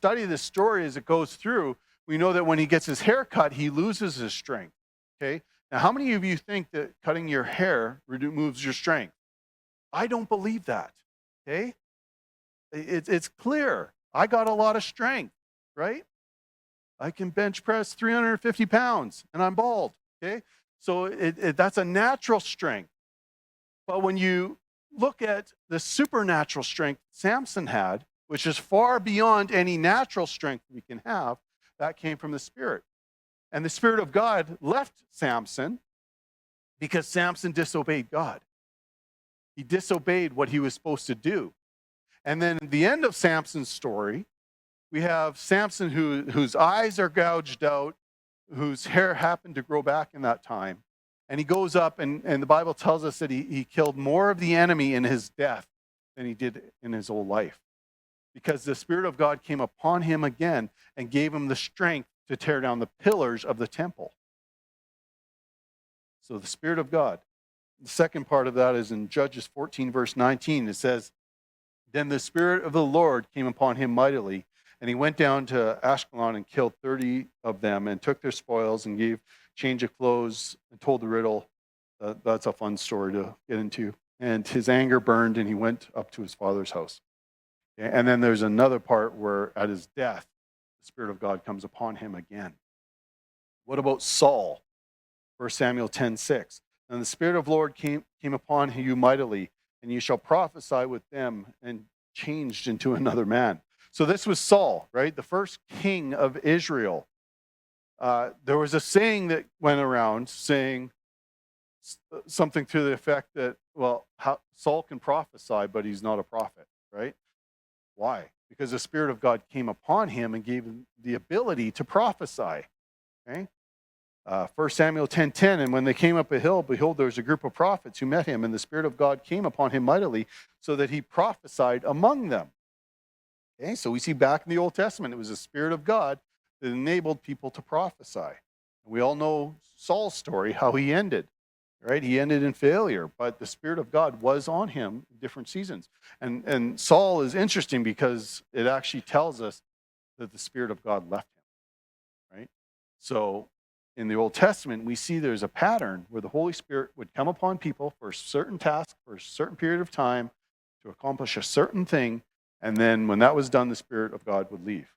study this story as it goes through, we know that when he gets his hair cut, he loses his strength. Okay? Now, how many of you think that cutting your hair removes your strength? I don't believe that. Okay? It's clear. I got a lot of strength, right? I can bench press 350 pounds and I'm bald. Okay? So that's a natural strength. But when you look at the supernatural strength Samson had, which is far beyond any natural strength we can have, that came from the Spirit. And the Spirit of God left Samson because Samson disobeyed God. He disobeyed what he was supposed to do. And then at the end of Samson's story, we have Samson whose eyes are gouged out, whose hair happened to grow back in that time. And he goes up, and the Bible tells us that he killed more of the enemy in his death than he did in his whole life. Because the Spirit of God came upon him again and gave him the strength to tear down the pillars of the temple. So the Spirit of God. The second part of that is in Judges 14, verse 19. It says, "Then the Spirit of the Lord came upon him mightily, and he went down to Ashkelon and killed 30 of them and took their spoils and gave change of clothes and told the riddle." That's a fun story to get into. And his anger burned, and he went up to his father's house. And then there's another part where at his death, the Spirit of God comes upon him again. What about Saul? 1 Samuel 10:6. "And the Spirit of the Lord came upon you mightily, and you shall prophesy with them," and changed into another man. So this was Saul, right? The first king of Israel. There was a saying that went around saying something to the effect that, well, Saul can prophesy, but he's not a prophet, right? Why? Because the Spirit of God came upon him and gave him the ability to prophesy. Okay? 1 Samuel 10:10, "And when they came up a hill, behold, there was a group of prophets who met him, and the Spirit of God came upon him mightily, so that he prophesied among them." Okay, so we see back in the Old Testament, it was the Spirit of God that enabled people to prophesy. We all know Saul's story, how he ended, right? He ended in failure, but the Spirit of God was on him in different seasons. And Saul is interesting because it actually tells us that the Spirit of God left him, right? So in the Old Testament, we see there's a pattern where the Holy Spirit would come upon people for a certain task, for a certain period of time, to accomplish a certain thing, and then when that was done, the Spirit of God would leave.